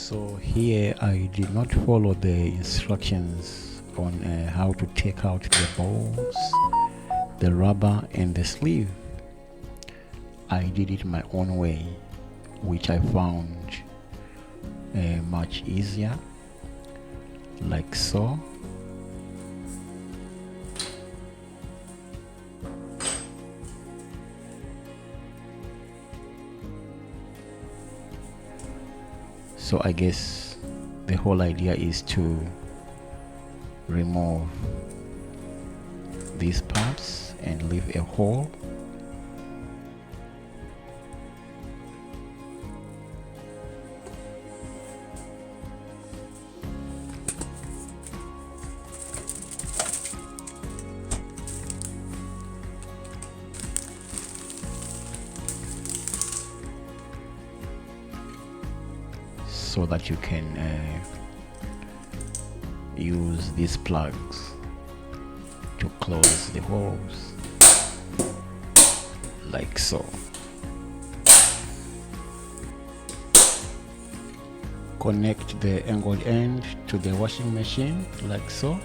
So here I did not follow the instructions on how to take out the balls, the rubber and the sleeve. I did it my own way, which I found much easier, like so. So I guess the whole idea is to remove these parts and leave a hole. So that you can use these plugs to close the holes, like so. Connect the angled end to the washing machine, like so.